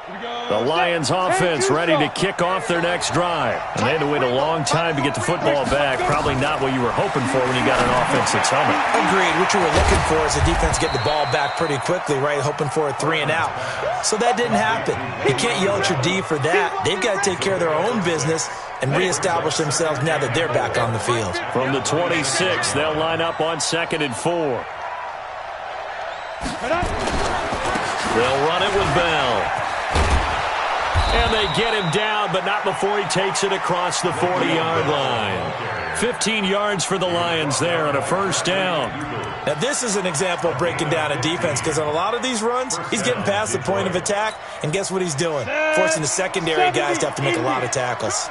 The Lions offense ready to kick off their next drive. And they had to wait a long time to get the football back. Probably not what you were hoping for when you got an offense that's humming. Agreed. What you were looking for is the defense getting the ball back pretty quickly, right? Hoping for a 3 and out. So that didn't happen. You can't yell at your D for that. They've got to take care of their own business and reestablish themselves now that they're back on the field. From the 26, they'll line up on 2nd and 4. They'll run it with Bell. And they get him down, but not before he takes it across the 40-yard line. 15 yards for the Lions there on a first down. Now, this is an example of breaking down a defense, because on a lot of these runs, he's getting past the point of attack, and guess what he's doing? Forcing the secondary guys to have to make a lot of tackles.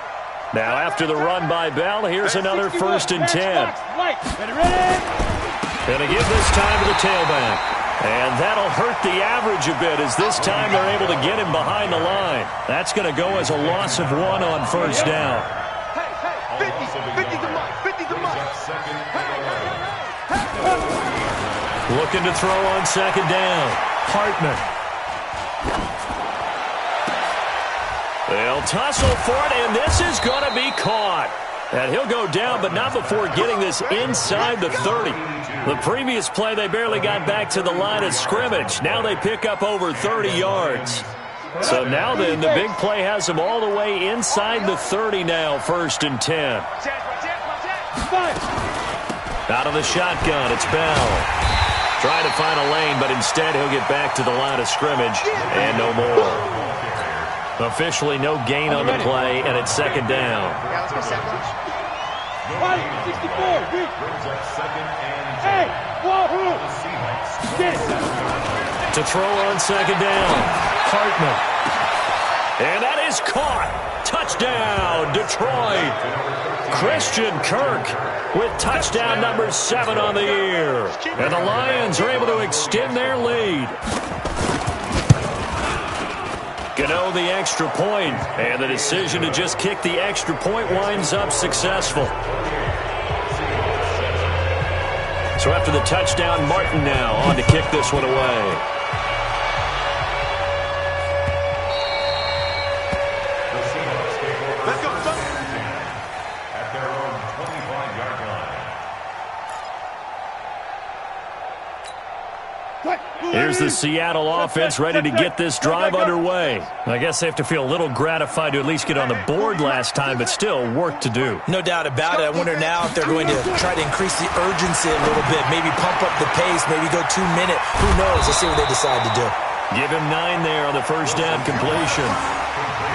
Now, after the run by Bell, here's another 1st and 10. Gonna give this time to the tailback. And that'll hurt the average a bit, as this time they're able to get him behind the line. That's going to go as a loss of 1 on first down. 50 to Mike. Looking to throw on 2nd down. Hartman. They'll tussle for it, and this is going to be caught. And he'll go down, but not before getting this inside the 30. The previous play, they barely got back to the line of scrimmage. Now they pick up over 30 yards. So now then, the big play has them all the way inside the 30 now, 1st and 10. Out of the shotgun, it's Bell. Trying to find a lane, but instead he'll get back to the line of scrimmage, and no more. Officially no gain on the play, and it's 2nd down. To throw on 2nd down, Hartman. And that is caught. Touchdown, Detroit. Christian Kirk with touchdown number 7 on the year. And the Lions are able to extend their lead. Gano the extra point, and the decision to just kick the extra point winds up successful. So after the touchdown, Martin now on to kick this one away. Let's go, son. At their own 25-yard line. Here's the Seattle offense ready to get this drive underway. I guess they have to feel a little gratified to at least get on the board last time, but still work to do. No doubt about it. I wonder now if they're going to try to increase the urgency a little bit, maybe pump up the pace, maybe go 2-minute. Who knows? Let's see what they decide to do. Give him 9 there on the first down completion.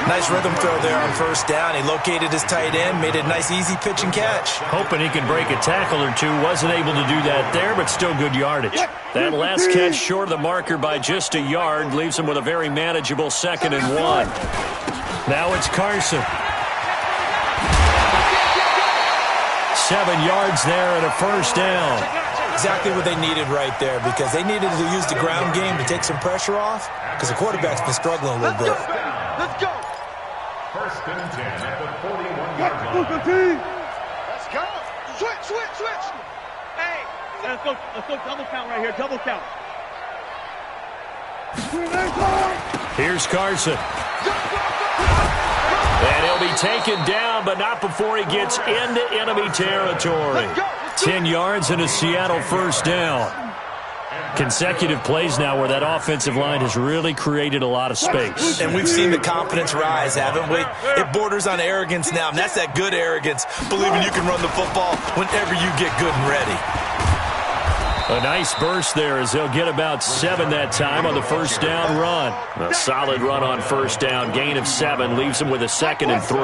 Nice rhythm throw there on first down. He located his tight end, made a nice easy pitch and catch. Hoping he could break a tackle or two. Wasn't able to do that there, but still good yardage. That last catch short of the marker by just a yard leaves him with a very manageable 2nd and 1. Now it's Carson. 7 yards there and a first down. Exactly what they needed right there, because they needed to use the ground game to take some pressure off, because the quarterback's been struggling a little bit. Let's go. 1st and 10 at the 41-yard line. Let's go. Switch. Hey. Let's go double count right here. Double count. Here's Carson. And he'll be taken down, but not before he gets into enemy territory. 10 yards and a Seattle first down. Consecutive plays now where that offensive line has really created a lot of space. And we've seen the confidence rise, haven't we? It borders on arrogance now, and that's that good arrogance, believing you can run the football whenever you get good and ready. A nice burst there as they'll get about 7 that time on the first down run. A solid run on first down. Gain of 7 leaves him with a 2nd and 3.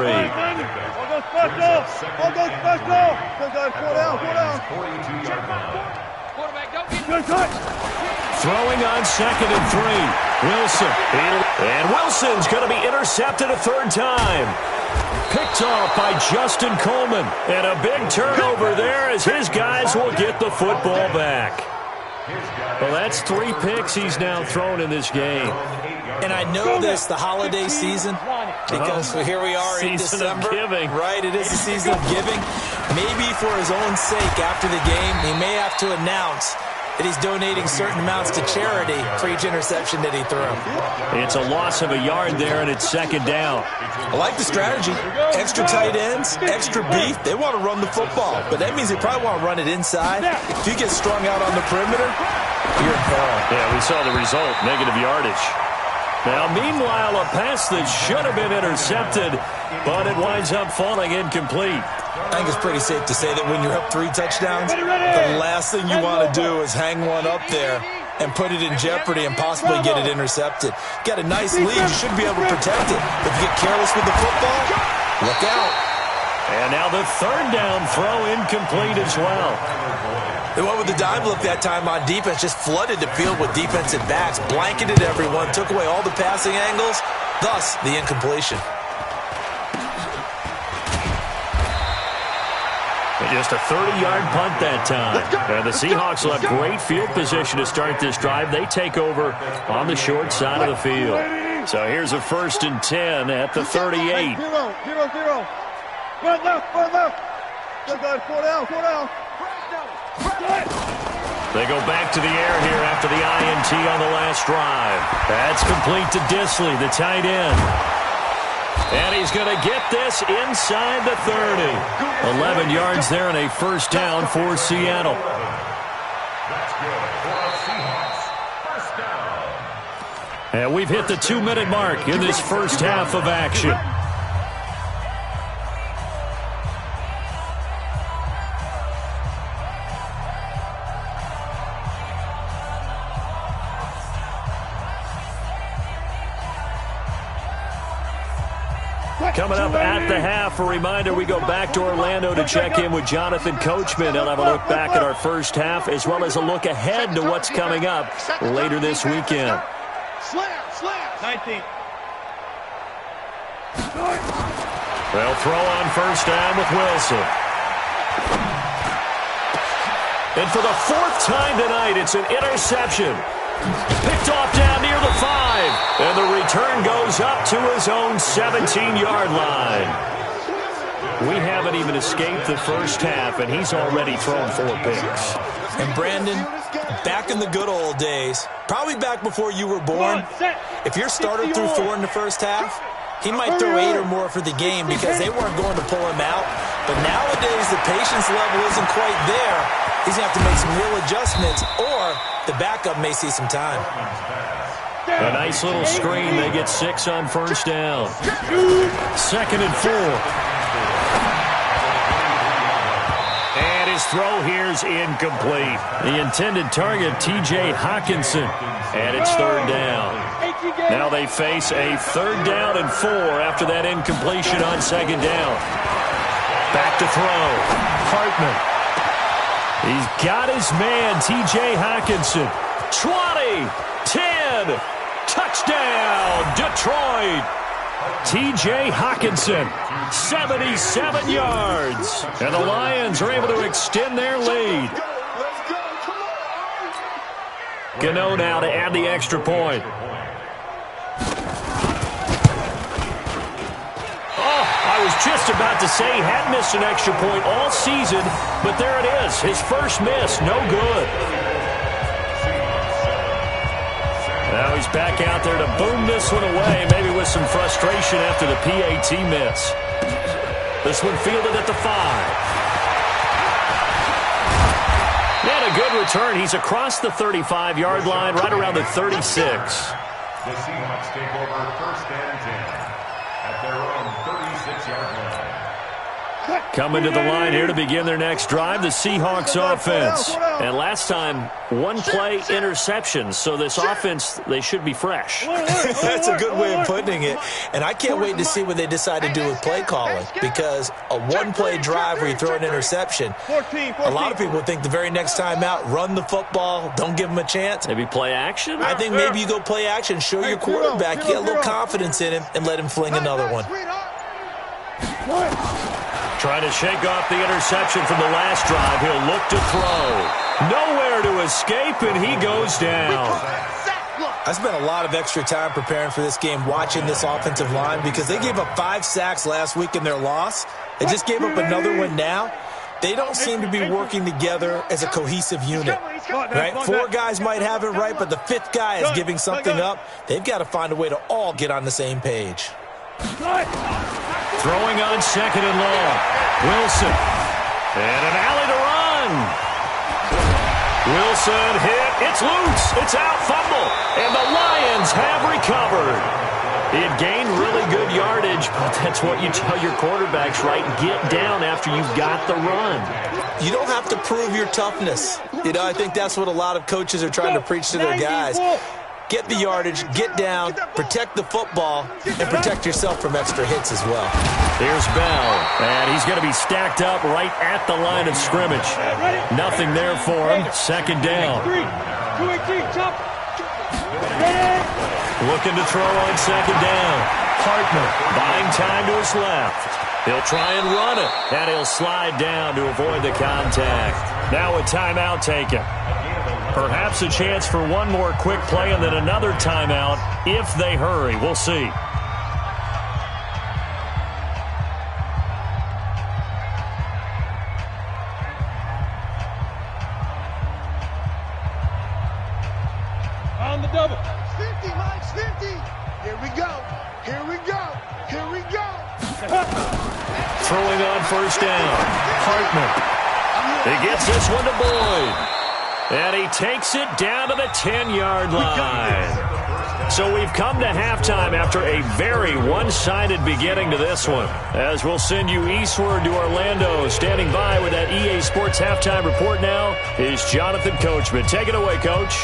Throwing on 2nd and 3. Wilson. And Wilson's going to be intercepted a 3rd time. Picked off by Justin Coleman. And a big turnover there as his guys will get the football back. Well, that's 3 picks he's now thrown in this game. And I know this, the holiday season, because here we are in December. Giving. Right, it is the season of giving. Maybe for his own sake after the game, he may have to announce that he's donating certain amounts to charity for each interception that he threw. It's a loss of a yard there, and it's second down. I like the strategy. Extra tight ends, extra beef. They want to run the football, but that means they probably want to run it inside. If you get strung out on the perimeter, you're in peril. Yeah, we saw the result, negative yardage. Now, meanwhile, a pass that should have been intercepted, but it winds up falling incomplete. I think it's pretty safe to say that when you're up 3 touchdowns, the last thing you want to do is hang one up there and put it in jeopardy and possibly get it intercepted. Got a nice lead. You should be able to protect it. If you get careless with the football, look out. And now the third down throw incomplete as well. They went with the dime look that time on defense, just flooded the field with defensive backs, blanketed everyone, took away all the passing angles, thus the incompletion. Just a 30-yard punt that time. And the Seahawks will have great field position to start this drive. They take over on the short side of the field. So here's a 1st and 10 at the 38. 0-0-0. Run left, run left. Good, good. 4 down. They go back to the air here after the INT on the last drive. That's complete to Disley, the tight end. And he's going to get this inside the 30. 11 yards there and a first down for Seattle. That's good for the Seahawks. First down. And we've hit the 2-minute mark in this first half of action. Coming up at the half, a reminder, we go back to Orlando to check in with Jonathan Coachman. He'll have a look back at our first half as well as a look ahead to what's coming up later this weekend. Slam. 19. They'll throw on first down with Wilson. And for the 4th time tonight, it's an interception. Picked off down near the 5. And the return goes up to his own 17-yard line. We haven't even escaped the first half, and he's already thrown 4 picks. And Brandon, back in the good old days, probably back before you were born, if your starter threw 4 in the first half, he might throw 8 or more for the game because they weren't going to pull him out. But nowadays, the patience level isn't quite there. He's going to have to make some real adjustments, or the backup may see some time. A nice little screen. They get 6 on first down. 2nd and 4. And his throw here's incomplete. The intended target, T.J. Hawkinson. And it's 3rd down. Now they face a 3rd down and 4 after that incompletion on 2nd down. Back to throw. Hartman. He's got his man, T.J. Hawkinson. 20, 10, touchdown, Detroit. T.J. Hawkinson, 77 yards. And the Lions are able to extend their lead. Gano now to add the extra point. I was just about to say he hadn't missed an extra point all season, but there it is. His first miss, no good. Now he's back out there to boom this one away, maybe with some frustration after the PAT miss. This one fielded at the 5. And a good return. He's across the 35-yard line, right around the 36. The Seahawks take over 1st and 10 at their own 36-yard line. Coming to the line here to begin their next drive, the Seahawks offense. And last time, 1-play interception. So this offense, they should be fresh. That's a good way of putting it. And I can't wait to see what they decide to do with play calling. Because a 1-play drive where you throw an interception, a lot of people think the very next time out, run the football, don't give them a chance. Maybe play action? I think maybe you go play action, show your quarterback, you get a little confidence in him, and let him fling another one. Trying to shake off the interception from the last drive. He'll look to throw. Nowhere to escape, and he goes down. I spent a lot of extra time preparing for this game, watching this offensive line, because they gave up 5 sacks last week in their loss. They just gave up another one now. They don't seem to be working together as a cohesive unit. Right? 4 guys might have it right, but the 5th guy is giving something up. They've got to find a way to all get on the same page. Throwing on 2nd and long. Wilson. And an alley to run. Wilson hit. It's loose. It's out. Fumble. And the Lions have recovered. It gained really good yardage, but that's what you tell your quarterbacks, right? Get down after you've got the run. You don't have to prove your toughness. You know, I think that's what a lot of coaches are trying to preach to their guys. Get the yardage, get down, protect the football, and protect yourself from extra hits as well. Here's Bell, and he's going to be stacked up right at the line of scrimmage. Nothing there for him. 2nd down. Looking to throw on 2nd down. Hartman buying time to his left. He'll try and run it, and he'll slide down to avoid the contact. Now a timeout taken. Perhaps a chance for one more quick play and then another timeout if they hurry. We'll see. On the double. 50, Mike, 50. Here we go. Here we go. Here we go. Throwing on 1st down. Hartman. He gets this one to Boyd. And he takes it down to the 10-yard line. So we've come to halftime after a very one-sided beginning to this one. As we'll send you eastward to Orlando. Standing by with that EA Sports halftime report now is Jonathan Coachman. Take it away, Coach.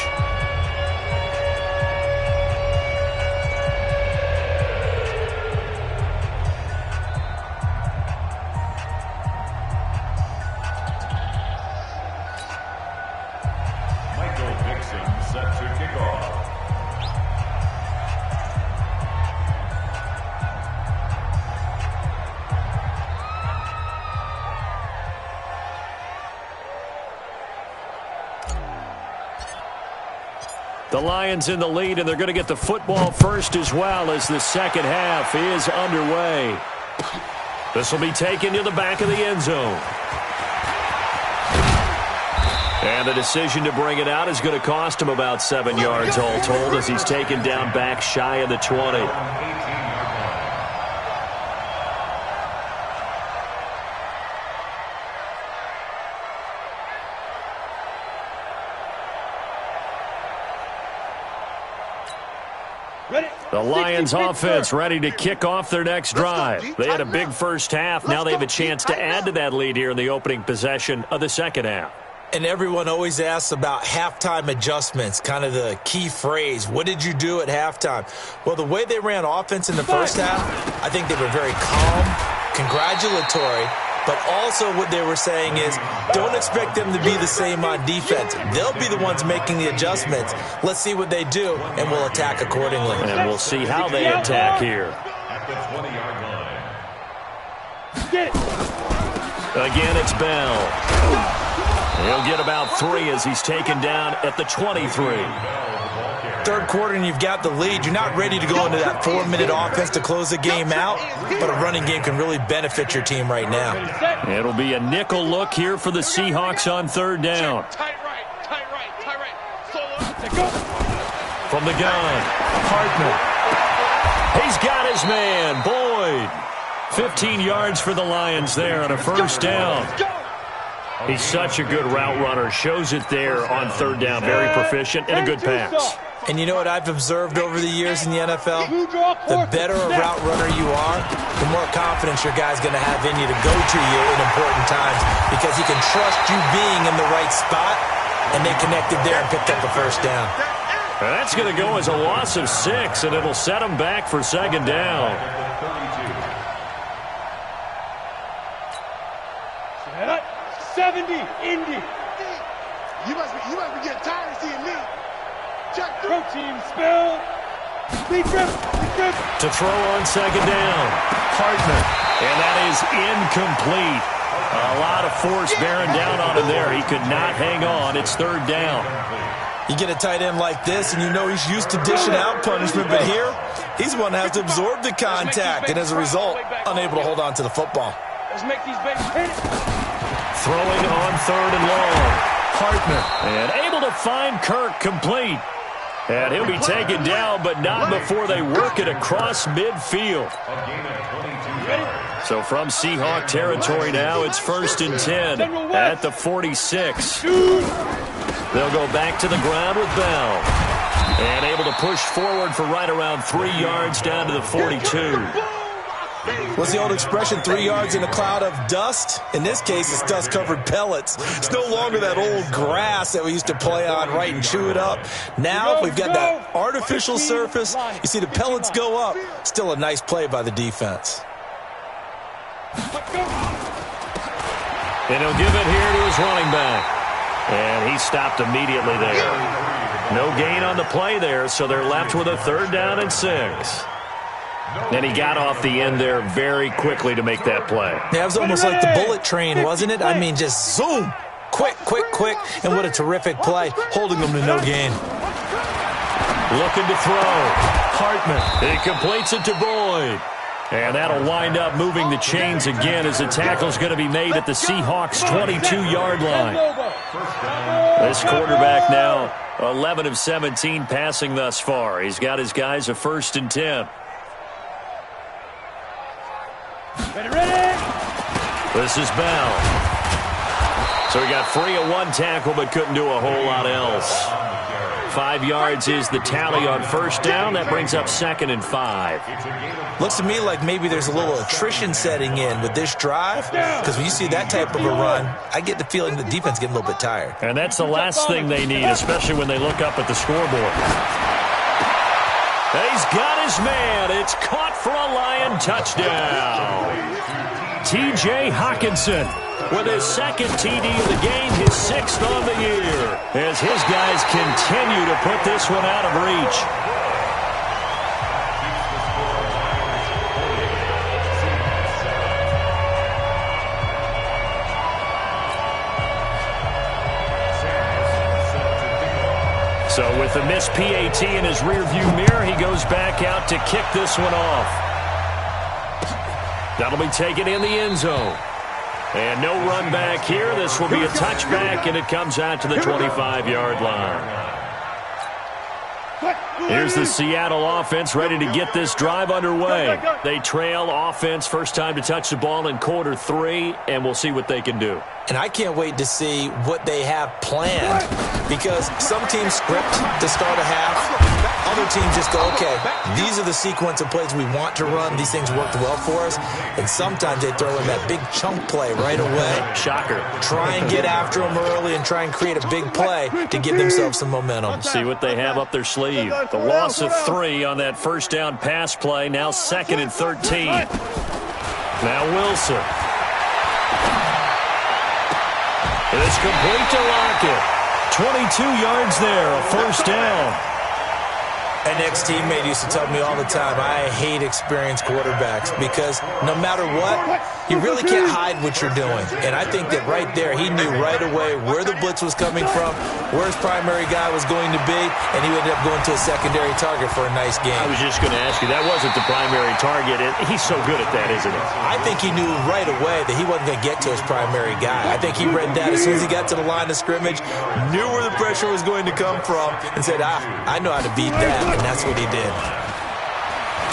The Lions in the lead, and they're going to get the football first as well as the second half is underway. This will be taken to the back of the end zone. And the decision to bring it out is going to cost him about 7 yards all told as he's taken down back shy of the 20. The Lions offense ready to kick off their next drive. They had a big first half. Now they have a chance to add to that lead here in the opening possession of the second half. And everyone always asks about halftime adjustments, kind of the key phrase. What did you do at halftime? Well, the way they ran offense in the first half, I think they were very calm, congratulatory, but also what they were saying is don't expect them to be the same on defense. They'll be the ones making the adjustments. Let's see what they do, and we'll attack accordingly. And we'll see how they attack here. At the 20-yard line. Again, it's Bell. He'll get about 3 as he's taken down at the 23. Third quarter and you've got the lead. You're not ready to go into that 4-minute offense to close the game out, but a running game can really benefit your team right now. It'll be a nickel look here for the Seahawks on 3rd down. Tight right. Solo. From the gun, Hartman. He's got his man, Boyd. 15 yards for the Lions there on a 1st down. He's such a good route runner. Shows it there on 3rd down. Very proficient and a good pass. And you know what I've observed over the years in the NFL? The better a route runner you are, the more confidence your guy's going to have in you to go to you in important times because he can trust you being in the right spot, and they connected there and picked up a 1st down. And that's going to go as a loss of 6, and it'll set him back for 2nd down. 70, Indy. You must be getting tired of seeing me. Check Pro team spill. Big trip. To throw on 2nd down, Hartman. And that is incomplete. A lot of force bearing down on him there. He could not hang on. It's 3rd down. You get a tight end like this, and you know he's used to dishing out punishment, but here, he's the one that has to absorb the contact, and as a result, unable to hold on to the football. Let's make these babies hit it. Throwing on 3rd and long. Hartman. And able find Kirk complete. And he'll be taken down, but not before they work it across midfield. So from Seahawk territory now, it's 1st and 10 at the 46. They'll go back to the ground with Bell. And able to push forward for right around 3 yards down to the 42. What's the old expression, 3 yards in a cloud of dust? In this case, it's dust-covered pellets. It's no longer that old grass that we used to play on, right, and chew it up. Now we've got that artificial surface. You see the pellets go up. Still a nice play by the defense. And he'll give it here to his running back. And he stopped immediately there. No gain on the play there, so they're left with a 3rd down and 6. And he got off the end there very quickly to make that play. Yeah, it was almost like the bullet train, wasn't it? I mean, just zoom. Quick, quick, quick. And what a terrific play, holding them to no gain. Looking to throw. Hartman. He completes it to Boyd. And that'll wind up moving the chains again as the tackle's going to be made at the Seahawks' 22-yard line. This quarterback now 11 of 17 passing thus far. He's got his guys a 1st and 10. This is Bell. So he got free of 1 tackle but couldn't do a whole lot else. 5 yards is the tally on 1st down. That brings up 2nd and 5. Looks to me like maybe there's a little attrition setting in with this drive, because when you see that type of a run, I get the feeling the defense getting a little bit tired. And that's the last thing they need, especially when they look up at the scoreboard. He's got his man. It's caught for a Lion touchdown. T.J. Hockenson with his 2nd TD of the game, his 6th on the year, as his guys continue to put this one out of reach. So with the missed PAT in his rearview mirror, he goes back out to kick this one off. That'll be taken in the end zone. And no run back here. This will be a touchback, and it comes out to the 25-yard line. Here's the Seattle offense ready to get this drive underway. They trail offense, first time to touch the ball in quarter 3, and we'll see what they can do. And I can't wait to see what they have planned, because some teams script to start a half. Other teams just go, okay, these are the sequence of plays we want to run. These things worked well for us. And sometimes they throw in that big chunk play right away. Shocker. Try and get after them early and try and create a big play to give themselves some momentum. See what they have up their sleeve. The loss of 3 on that 1st down pass play. Now 2nd and 13. Now Wilson. It's complete to Lockett. 22 yards there, a 1st down. An ex-teammate used to tell me all the time, I hate experienced quarterbacks, because no matter what, you really can't hide what you're doing. And I think that right there, he knew right away where the blitz was coming from, where his primary guy was going to be, and he ended up going to a secondary target for a nice game. I was just going to ask you, that wasn't the primary target. He's so good at that, isn't he? I think he knew right away that he wasn't going to get to his primary guy. I think he read that as soon as he got to the line of scrimmage, knew where the pressure was going to come from, and said, I know how to beat that. And that's what he did.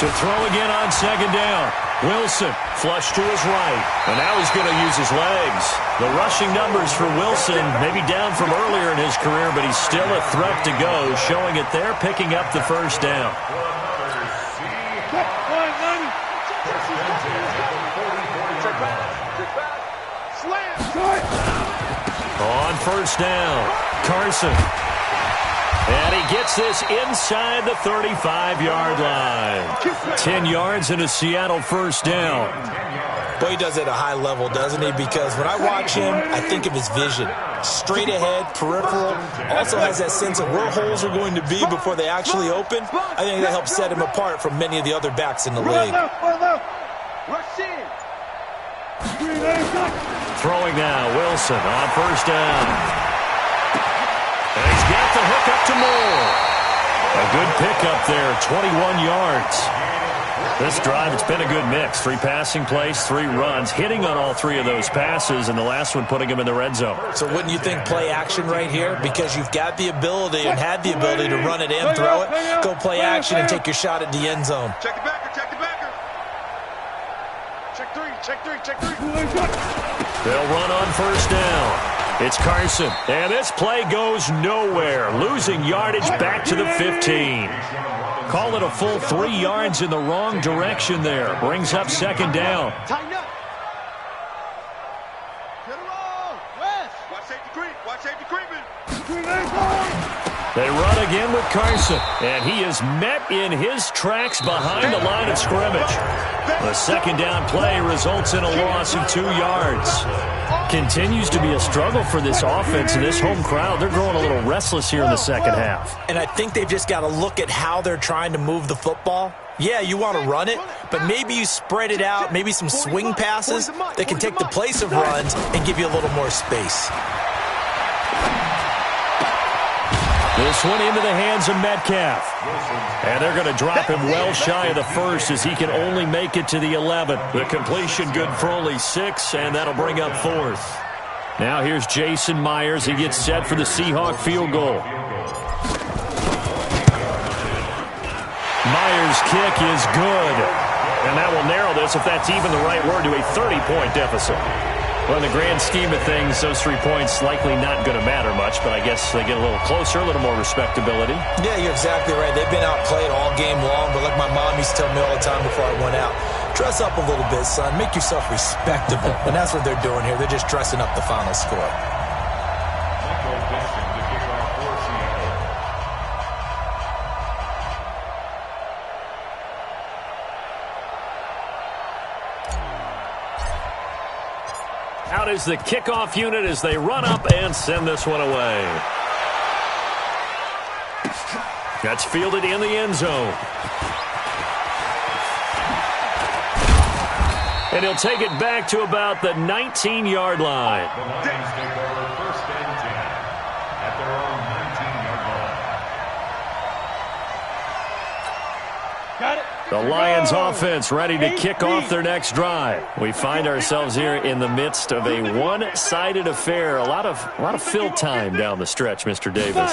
To throw again on 2nd down. Wilson flush to his right. And now he's going to use his legs. The rushing numbers for Wilson maybe down from earlier in his career, but he's still a threat to go, showing it there, picking up the 1st down. On 1st down, Carson. And he gets this inside the 35-yard line. 10 yards and a Seattle 1st down. Boy, he does it at a high level, doesn't he? Because when I watch him, I think of his vision. Straight ahead, peripheral. Also has that sense of where holes are going to be before they actually open. I think that helps set him apart from many of the other backs in the league. Throwing now, Wilson on 1st down. And he's got the hook up to Moore. A good pickup there, 21 yards. This drive, it's been a good mix. 3 passing plays, 3 runs, hitting on all 3 of those passes, and the last one putting him in the red zone. So wouldn't you think play action right here? Because you've got the ability and had the ability to run it in, throw it, go play action, and take your shot at the end zone. Check the backer, check the backer. Check 3, check 3, check 3. They'll run on first down. It's Carson, and this play goes nowhere, losing yardage back to the 15. Call it a full 3 yards in the wrong direction there. Brings up second down. Tighten up. Get it all. West. Watch safety creep. Watch safety creeping. They run again with Carson, and he is met in his tracks behind the line of scrimmage. The second down play results in a loss of 2 yards. Continues to be a struggle for this offense and this home crowd. They're growing a little restless here in the second half. And I think they've just got to look at how they're trying to move the football. Yeah, you want to run it, but maybe you spread it out, maybe some swing passes that can take the place of runs and give you a little more space. This one into the hands of Metcalf. And they're going to drop him well shy of the first as he can only make it to the 11. The completion good for only 6, and that'll bring up 4th. Now here's Jason Myers. He gets set for the Seahawk field goal. Myers' kick is good. And that will narrow this, if that's even the right word, to a 30-point deficit. Well, in the grand scheme of things, those 3 points likely not going to matter much, but I guess they get a little closer, a little more respectability. Yeah, you're exactly right. They've been outplayed all game long, but like my mom used to tell me all the time before I went out, dress up a little bit, son. Make yourself respectable. And that's what they're doing here. They're just dressing up the final score. Out is the kickoff unit as they run up and send this one away. That's fielded in the end zone. And he'll take it back to about the 19-yard line. The Lions take over 1st and 10 at their own 19-yard line. Got it. The Lions offense ready to kick off their next drive. We find ourselves here in the midst of a one-sided affair. A lot of fill time down the stretch, Mr. Davis.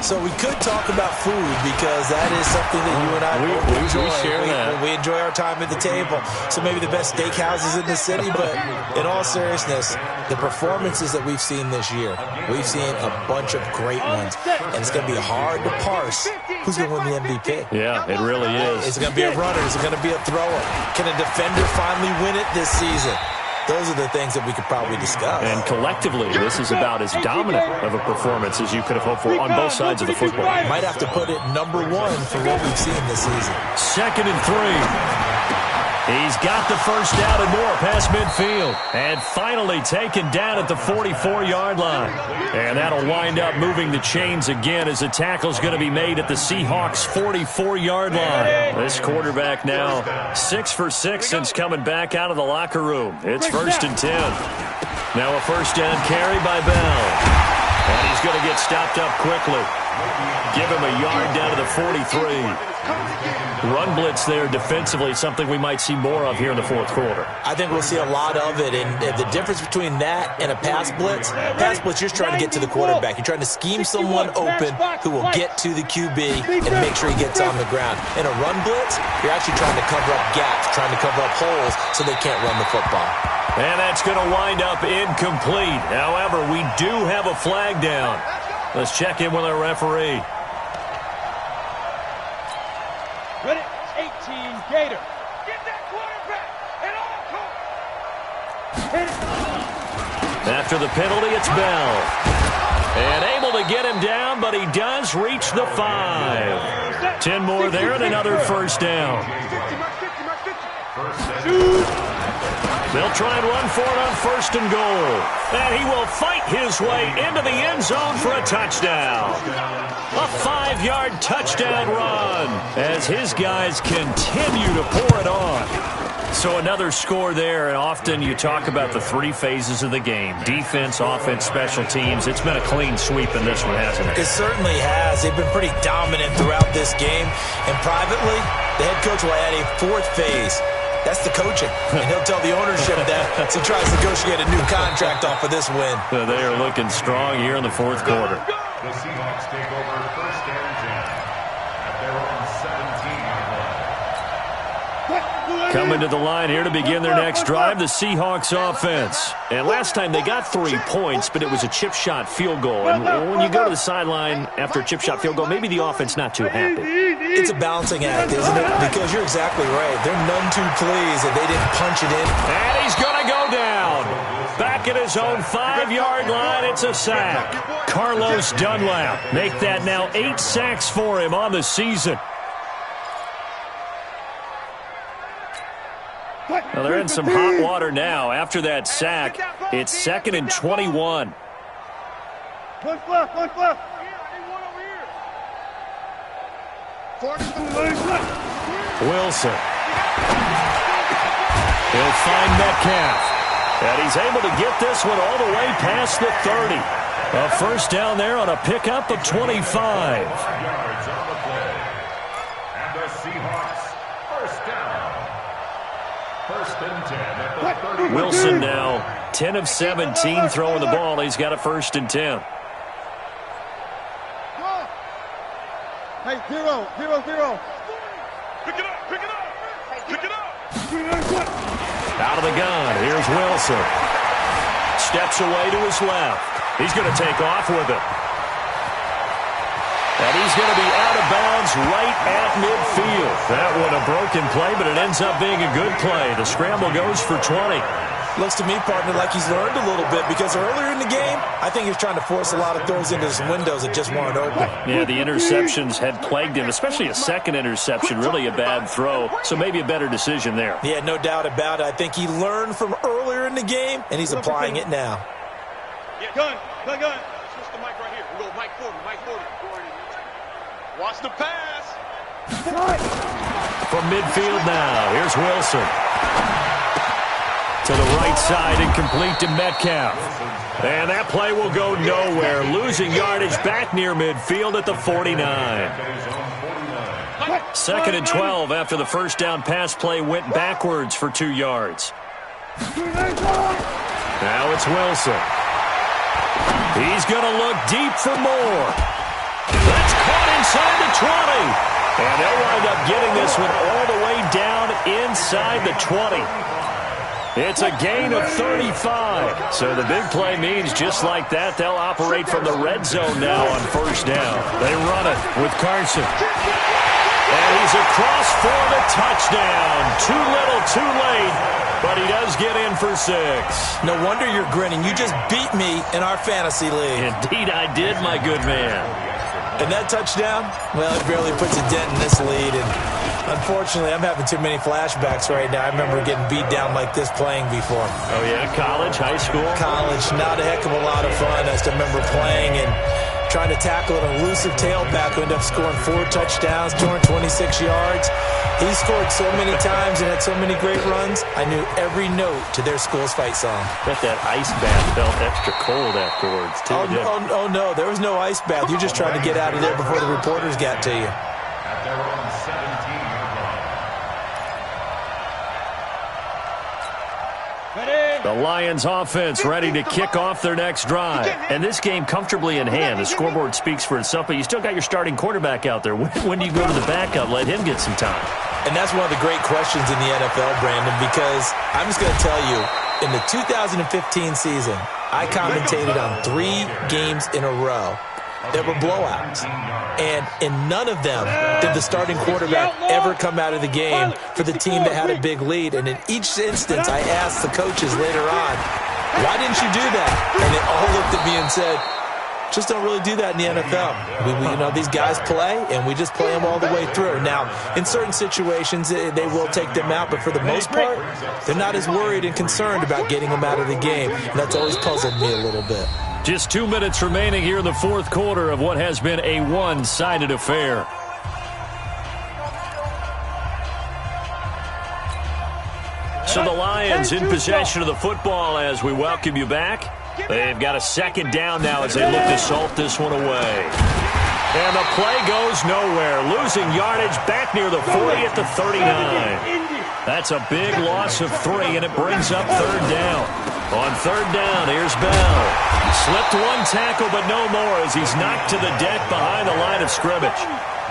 So we could talk about food because that is something that you and I enjoy. We share that. We enjoy our time at the table. So maybe the best steakhouses in the city, but in all seriousness, the performances that we've seen this year, we've seen a bunch of great ones, and it's going to be hard to parse who's going to win the MVP. Yeah, it really is. Is it going to be a runner? Is it going to be a thrower? Can a defender finally win it this season? Those are the things that we could probably discuss. And collectively, this is about as dominant of a performance as you could have hoped for on both sides of the football. Might have to put it number 1 for what we've seen this season. 2nd and 3. He's got the first down and more past midfield. And finally taken down at the 44-yard line. And that'll wind up moving the chains again as the tackle's going to be made at the Seahawks' 44-yard line. This quarterback now 6 for 6 since coming back out of the locker room. It's 1st and 10. Now a first down carry by Bell. And he's going to get stopped up quickly. Give him a yard down to the 43. Run blitz there defensively, something we might see more of here in the 4th quarter. I think we'll see a lot of it, and the difference between that and a pass blitz, you're trying to get to the quarterback. You're trying to scheme someone open who will get to the QB and make sure he gets on the ground. In a run blitz, you're actually trying to cover up gaps, trying to cover up holes so they can't run the football. And that's going to wind up incomplete. However, we do have a flag down. Let's check in with our referee. Ready? 18, Gator. Get that quarterback at all costs. After the penalty, it's Bell. And able to get him down, but he does reach the 5. 10 more there and another first down. They'll try and run for it on 1st and goal. And he will fight his way into the end zone for a touchdown. A 5-yard touchdown run as his guys continue to pour it on. So another score there, and often you talk about the three phases of the game. Defense, offense, special teams. It's been a clean sweep in this one, hasn't it? It certainly has. They've been pretty dominant throughout this game. And privately, the head coach will add a fourth phase. That's the coaching. And he'll tell the ownership that as he tries to negotiate a new contract off of this win. They are looking strong here in the fourth quarter. The Seahawks take over 1st and 10 at their own 17-yard line. Coming to the line here to begin their next drive, the Seahawks offense. And last time they got 3 points, but it was a chip shot field goal. And when you go to the sideline after a chip shot field goal, maybe the offense not too happy. It's a balancing act, isn't it? Because you're exactly right. They're none too pleased that they didn't punch it in. And he's going to go down. Back at his own 5-yard line, it's a sack. Carlos Dunlap make that now 8 sacks for him on the season. Well, they're in some hot water now. After that sack, it's 2nd and 21. One left. Wilson. He'll find Metcalf. And he's able to get this one all the way past the 30. A first down there on a pickup of 25. 5 yards on the play. And the Seahawks, first down. 1st and 10 at the 30. Wilson now 10 of 17 throwing the ball. He's got a 1st and 10. Hey, 0. Pick it up. Out of the gun. Here's Wilson. Steps away to his left. He's going to take off with it. And he's going to be out of bounds right at midfield. That one a broken play, but it ends up being a good play. The scramble goes for 20. Looks to me, partner, like he's learned a little bit because earlier in the game, I think he was trying to force a lot of throws into some windows that just weren't open. Yeah, the interceptions had plagued him, especially a second interception, really a bad throw, so maybe a better decision there. Yeah, no doubt about it. I think he learned from earlier in the game, and he's applying it now. Yeah, gun. Switch the mic right here. We go Mike 40. Watch the pass. From midfield now, here's Wilson. To the right side, incomplete to Metcalf. And that play will go nowhere. Losing yardage back near midfield at the 49. 2nd and 12 after the first down pass play went backwards for 2 yards. Now it's Wilson. He's going to look deep for more. That's caught inside the 20. And they'll wind up getting this one all the way down inside the 20. It's a gain of 35. So the big play means just like that, they'll operate from the red zone now on first down. They run it with Carson. And he's across for the touchdown. Too little, too late. But he does get in for 6. No wonder you're grinning. You just beat me in our fantasy league. Indeed I did, my good man. And that touchdown, well, it barely puts a dent in this lead. And unfortunately, I'm having too many flashbacks right now. I remember getting beat down like this playing before. Oh, yeah? College, high school? College, not a heck of a lot of fun. I just remember playing and trying to tackle an elusive tailback who ended up scoring 4 touchdowns, 226 yards. He scored so many times and had so many great runs, I knew every note to their school's fight song. Bet that ice bath felt extra cold afterwards, too. Oh, no, there was no ice bath. You're just trying to get out of there before the reporters got to you. At their own 17-yard line. The Lions offense ready to kick off their next drive. And this game comfortably in hand. The scoreboard speaks for itself, but you still got your starting quarterback out there. When do you go to the backup? Let him get some time. And that's one of the great questions in the NFL, Brandon, because I'm just going to tell you, in the 2015 season, I commentated on 3 games in a row that were blowouts. And in none of them did the starting quarterback ever come out of the game for the team that had a big lead. And in each instance, I asked the coaches later on, why didn't you do that? And they all looked at me and said, just don't really do that in the NFL. These guys play, and we just play them all the way through. Now, in certain situations, they will take them out, but for the most part, they're not as worried and concerned about getting them out of the game. And that's always puzzled me a little bit. Just 2 minutes remaining here in the fourth quarter of what has been a one-sided affair. So the Lions in possession of the football as we welcome you back. They've got a second down now as they look to salt this one away. And the play goes nowhere. Losing yardage back near the 40 at the 39. That's a big loss of 3, and it brings up third down. On third down, here's Bell. Slipped one tackle, but no more as he's knocked to the deck behind the line of scrimmage.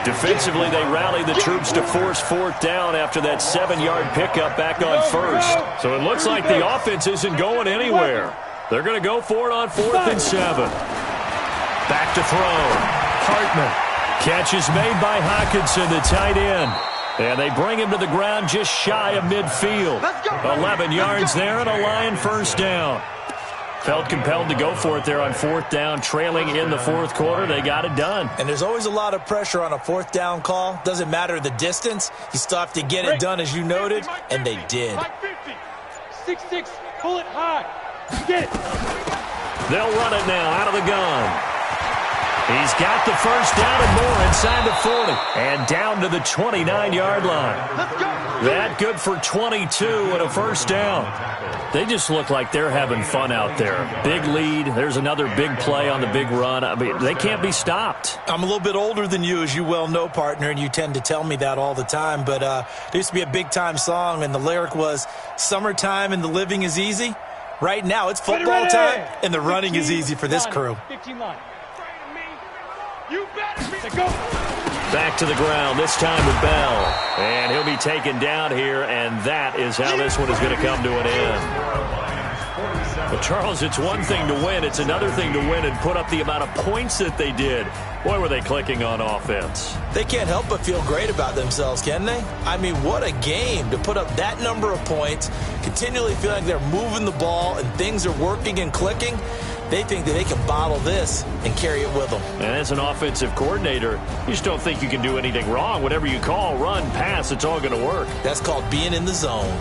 Defensively, they rallied the troops to force fourth down after that 7-yard pickup back on first. So it looks like the offense isn't going anywhere. They're going to go for it on 4th and 7. Back to throw. Hartman. Catch is made by Hawkinson, the tight end. And they bring him to the ground just shy of midfield. 11 yards there and a Lion first down. Felt compelled to go for it there on 4th down, trailing in the 4th quarter. They got it done. And there's always a lot of pressure on a 4th down call. Doesn't matter the distance. You still have to get it done, as you noted, and they did. 6-6, pull it high. Get it. They'll run it now out of the gun. He's got the first down and more inside the 40. And down to the 29-yard line. That good for 22 and a first down. They just look like they're having fun out there. Big lead. There's another big play on the big run. I mean, they can't be stopped. I'm a little bit older than you, as you well know, partner, and you tend to tell me that all the time. But there used to be a big-time song, and the lyric was, "Summertime and the living is easy." Right now, it's football time, and the running is easy for this crew. 15 line. You better go. Back to the ground, this time with Bell. And he'll be taken down here, and that is how this one is going to come to an end. Well, Charles, it's one thing to win. It's another thing to win and put up the amount of points that they did. Boy, were they clicking on offense. They can't help but feel great about themselves, can they? I mean, what a game to put up that number of points, continually feel like they're moving the ball and things are working and clicking. They think that they can bottle this and carry it with them. And as an offensive coordinator, you just don't think you can do anything wrong. Whatever you call, run, pass, it's all going to work. That's called being in the zone.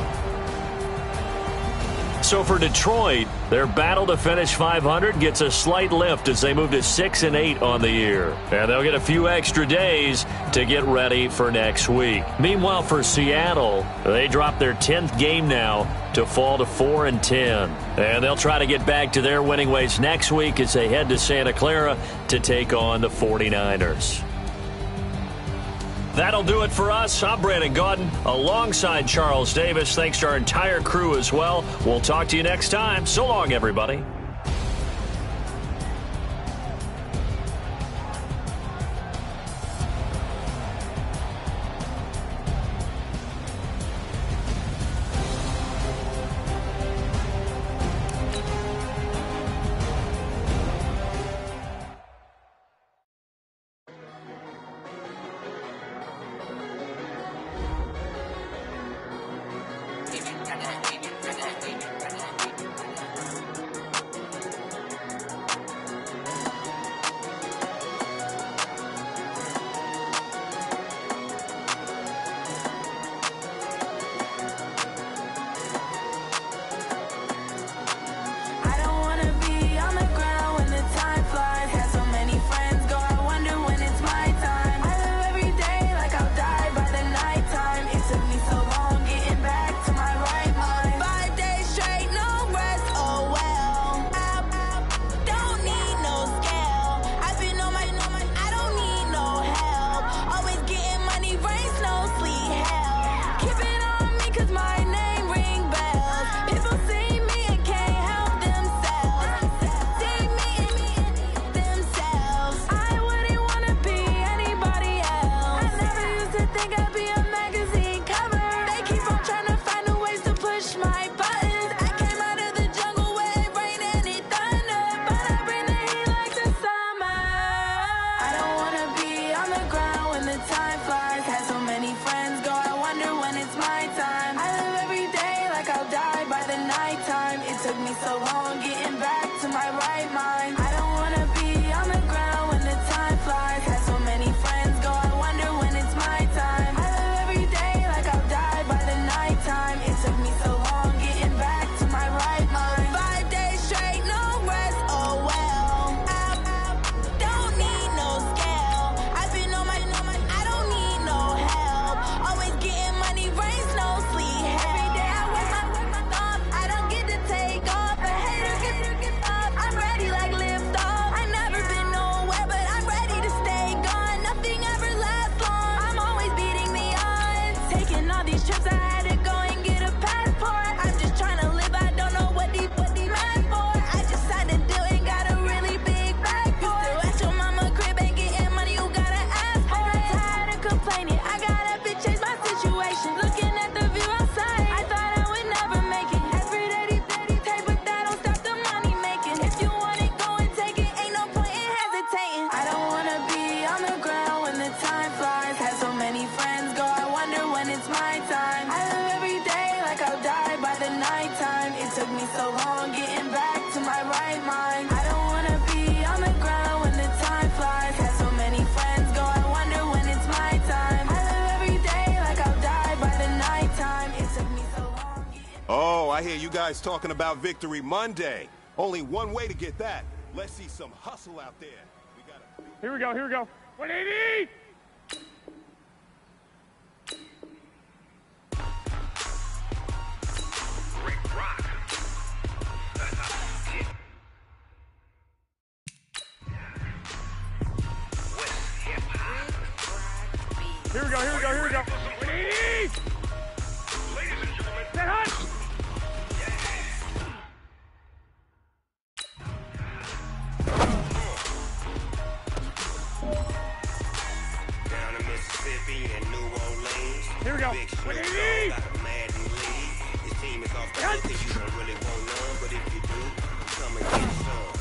So for Detroit, their battle to finish 500 gets a slight lift as they move to 6-8 on the year. And they'll get a few extra days to get ready for next week. Meanwhile, for Seattle, they drop their 10th game now to fall to 4-10. And they'll try to get back to their winning ways next week as they head to Santa Clara to take on the 49ers. That'll do it for us. I'm Brandon Gaudin alongside Charles Davis. Thanks to our entire crew as well. We'll talk to you next time. So long, everybody. I hear you guys talking about Victory Monday. Only one way to get that. Let's see some hustle out there. Here we go, here we go. 180! Here we go, here we go, here we go. 180! Ladies and gentlemen, get hot! Down in Mississippi and New Orleans. Here we go. Big Snoop 180! Dogg got a Madden lead. His team is off the hook and you don't really want none, but if you do, come and get some.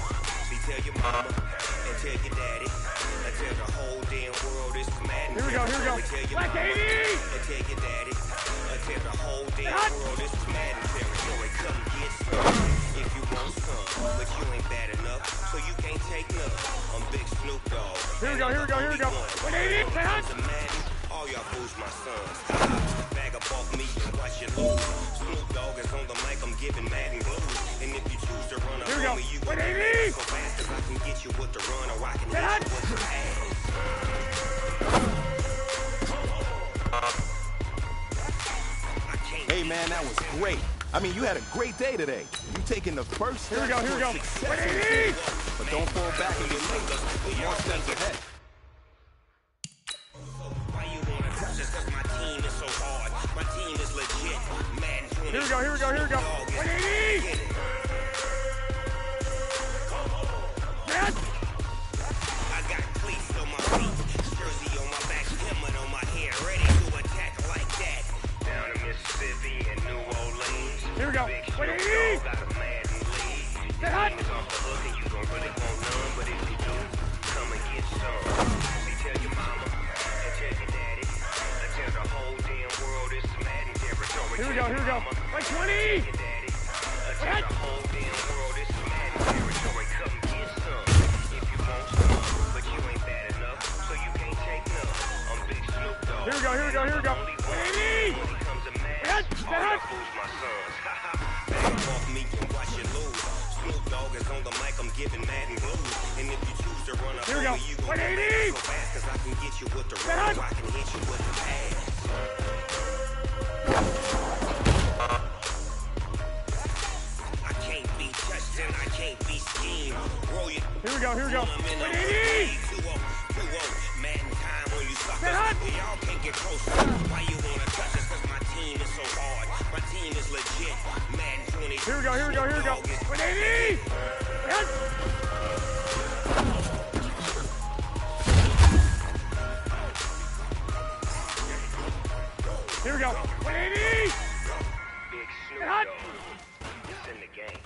See, tell your mama and tell your daddy. And tell the whole damn world this is Madden. Here we go, here we go. Tell your Black mama 80! and tell your daddy. And tell the whole damn world this is Madden territory. Come get some if you want some, but you ain't bad enough, so you can't take none. I'm Big Snoop Dogg. Here we go, here we go, here we go. 180! Say hot! All y'all fools my sons. Bag up off me and watch you lose. Snoop Dogg is on the mic, I'm giving Madden blues. And if you choose to run Here we go. me, you 180! so fast as I can get you with the run, or I can hit you with the pass. Hey, man, that was great. I mean, you had a great day today. You taking the first step Here we go, here we go. towards success. 180! But don't fall back and get late. More steps ahead. Why you wanna touch us? Cause my team is so hard. My team is legit. Madden 20. Here we go, here we go, here we go. 180! Yes! I got cleats on my feet, jersey on my back, helmet on my head, ready to attack like that. Down in Mississippi and New Orleans. Here we go. Big Snoop 180! Dogg got a Madden lead. Say hot! Team is off the hook and you don't really want none, but if you do, come and get some. See, tell your mama and tell your daddy, and tell the whole damn world this is Madden territory. Here we go, here we go. 120! Your daddy, and tell the whole damn world this is Madden territory. Come get some if you want some, but you ain't bad enough, so you can't take none. I'm Big Snoop Dogg. Here we go, here we go, here we go. 180! When it comes to Madden, Yes, all yes. y'all fools my sons. Back off me and watch you lose. Snoop Dogg is on the mic, I'm giving Madden blues. And if you choose to run up Here we go. on me, you gon' 180! so fast, cause I can get you with the run, Yes. or I can hit you with the pass. I can't be touched and I can't be schemed. Roll your Here we go, here we go. 180! 2-0, Madden time when you suck Say hot! us. Y'all can't get closer. Why you wanna touch us? Cause my team is so hard. My team is legit. Madden 20. Here we go, here we go, here we go. 180! Yes! Here we go. 180! Big Snoop Get hot! Dogg. It's in the game.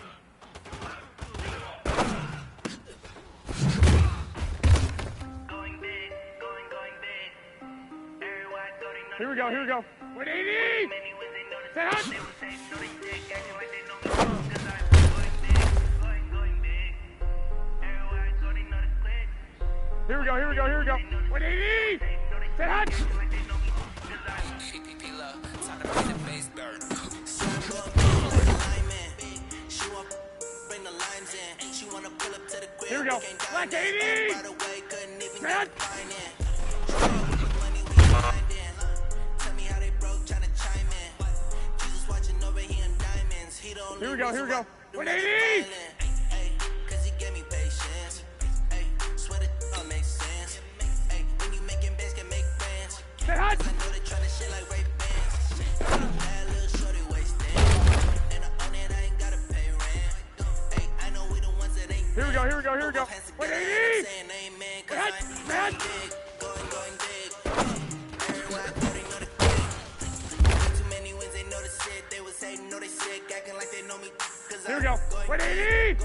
Here we go, here we go. 180! Say hot! Here we go, here we go, here we go. 180! Say hot! Here we go. Black 80! Say hot! Here we go, here we go. 180! Say hot! Here we go, here we go, here we go. 180! Say hot! Say hot! Here we go. 180!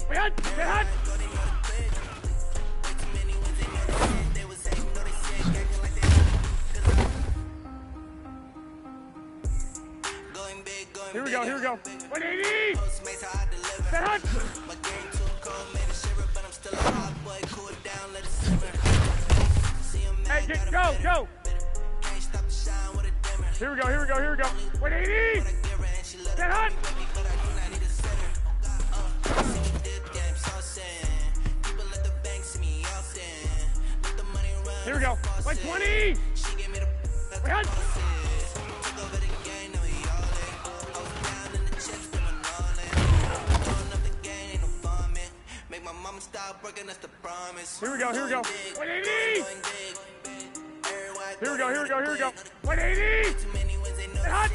Wait, hot! Say hot! Here we go, here we go. 180! Say hot! Hey, go, go! Here we go, here we go, here we go. 180! Get hot! Here we go. Like 20! Hot! Here we go, here we go. 180! Here we go, here we go, here we go. 180! Hot!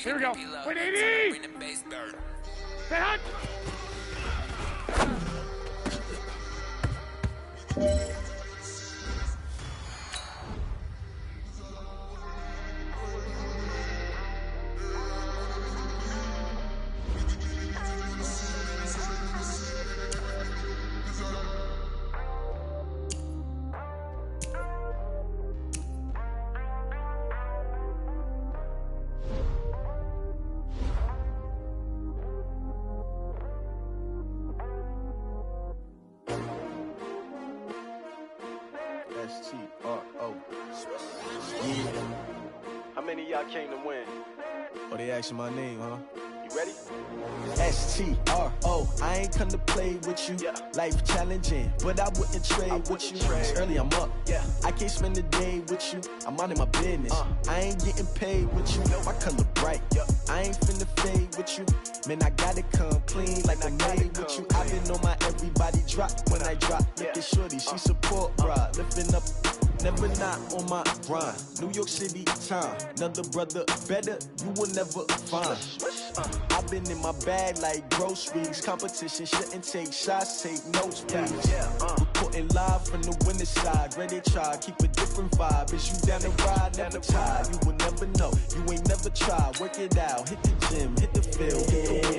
Here we go. 180! Stay hot! S-T-R-O. Yeah. How many of y'all came to win? Oh, they asking my name, huh? You ready? S-T-R-O. I ain't come to play with you. Yeah. Life challenging, but I wouldn't trade with you. It's early, I'm up. Yeah. I can't spend the day with you. I'm minding my business. I ain't getting paid with you. My color bright. Yeah. I ain't finna fade with you. Man, I gotta come clean like I'm made with you. I've been on my everybody drop when I drop. Look at shorty, she support ride. Lifting up, never not on my grind. New York City time, another brother better, you will never find. I've been in my bag like groceries. Competition shouldn't take shots, take notes, please. Reporting live from the winning side. Ready to try, keep a different vibe. Is you down the ride, never tired. You will never know, you ain't never tried. Work it out, hit the gym, hit the field.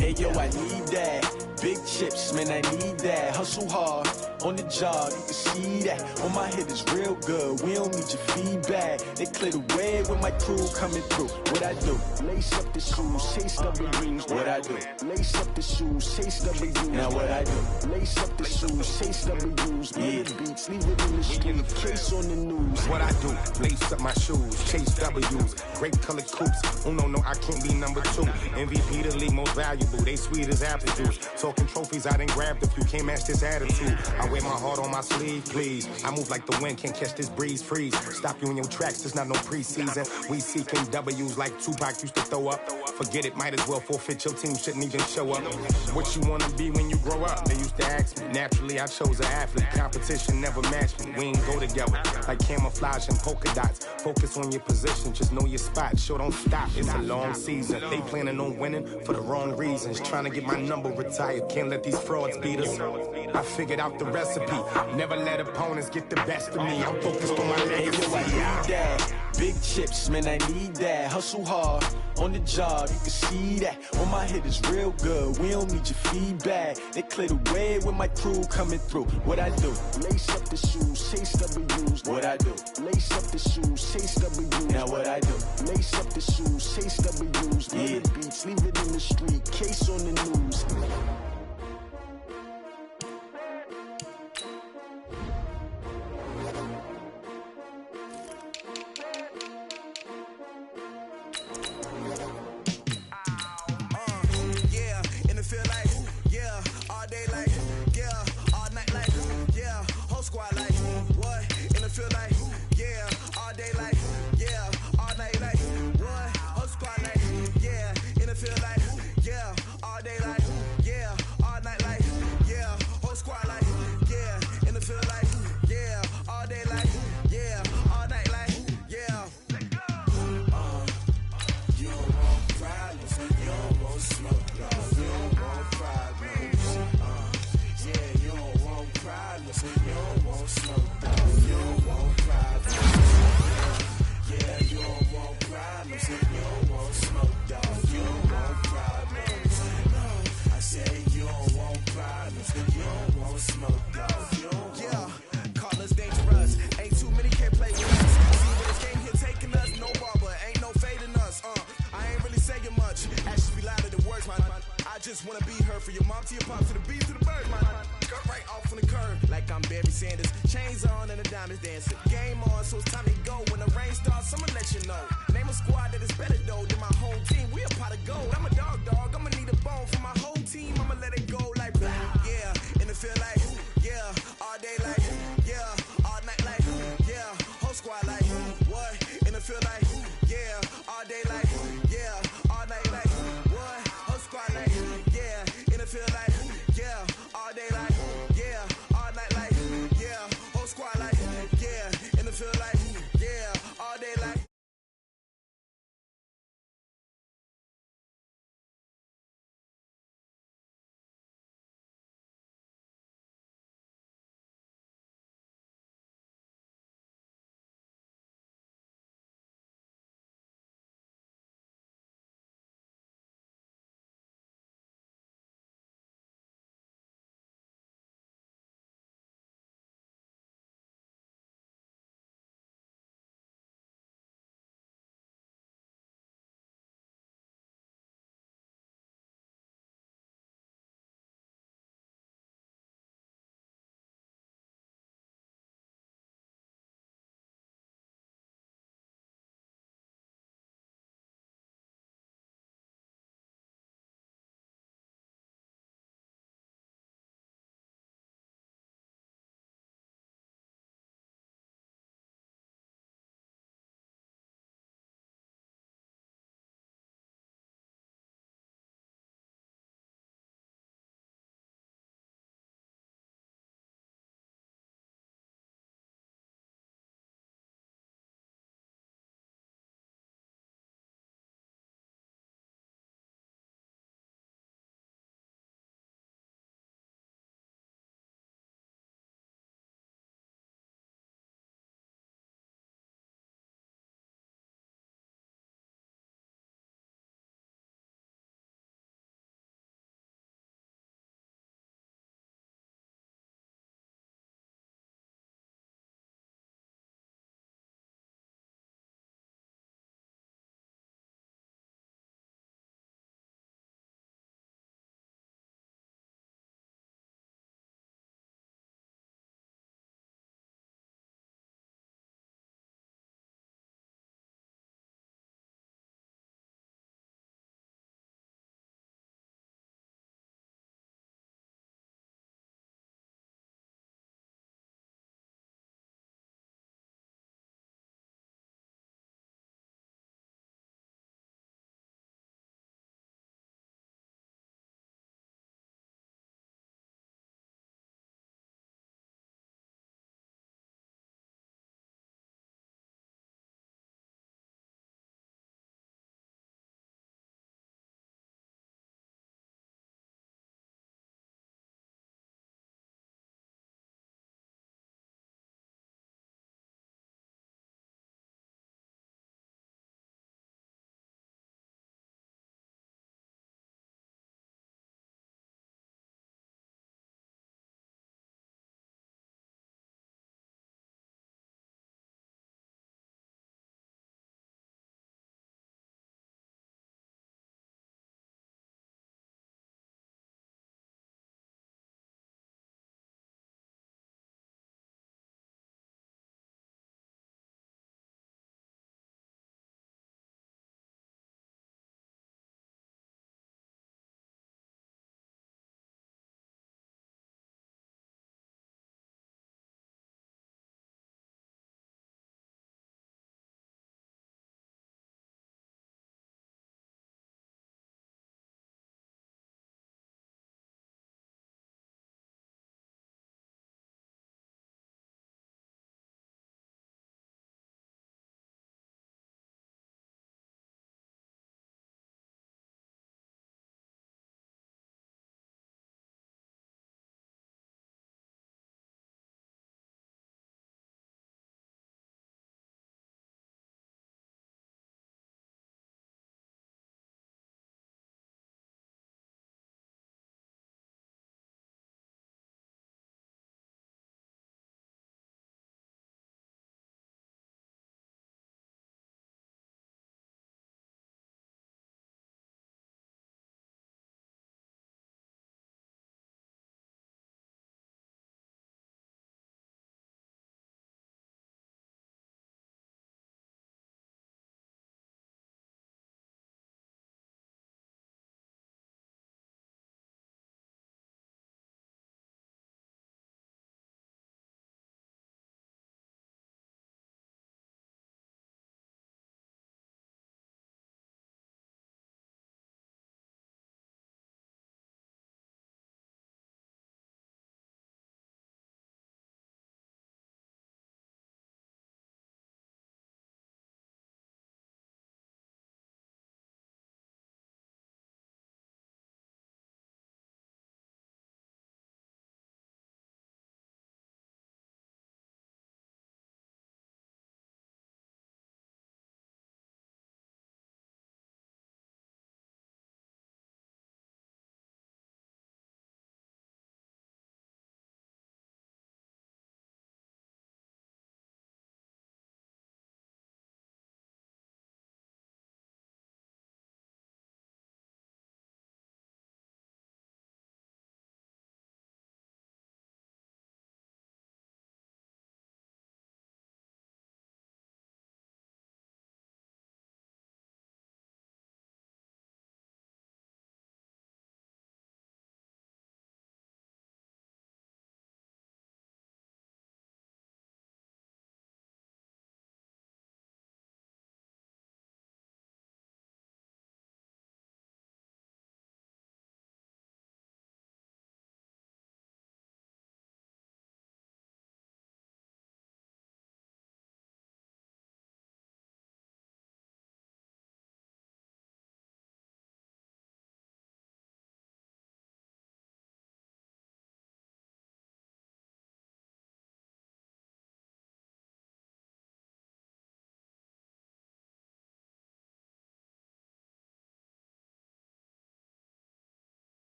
Hey yo, I need that. Big chips, man, I need that. Hustle hard, on the job, you can see that. On my head is real good, we don't need your feedback. They clear the way with my crew coming through. What I do? Lace up the shoes, chase W's. What I do? Lace up the shoes, chase W's. Now what I do? Lace up the shoes, chase W's. Yeah, beats, leave it in the street, case on the news. What I do? Lace up my shoes, chase W's. Great colored coops. Oh no, I can't be number 2. MVP the league most valuable. They sweet as apple juice. Talking trophies, I didn't grab the few. Can't match this attitude. I wear my heart on my sleeve, please. I move like the wind, can't catch this breeze, freeze. Stop you in your tracks, there's not no preseason. We seeking W's like Tupac used to throw up. Forget it, might as well forfeit. Your team shouldn't even show up. What you wanna be when you grow up? They used to ask me. Naturally, I chose an athlete. Competition never matched me. We ain't go together like camouflage and polka dots. Focus on your position, just know your spot. Sure, don't stop. It's a long season. They planning on winning for the wrong reasons. Trying to get my number retired. Can't let these frauds beat us. I figured out the recipe. Never let opponents get the best of me. I'm focused on my legacy. Big chips, man, I need that. Hustle hard, on the job, you can see that. On my head is real good, we don't need your feedback. They clear the way with my crew coming through. What I do? Lace up the shoes, chase W's. What I do? Lace up the shoes, chase W's. Now what I do? Lace up the shoes, chase W's. Yeah, beats, leave it in the street, case on the news. Just wanna be her word from your mom to your pop to the beat to the bird. My cut right off on the curb like I'm Barry Sanders. Chains on and the diamonds dancing. Game on, so it's time to go when the rain starts.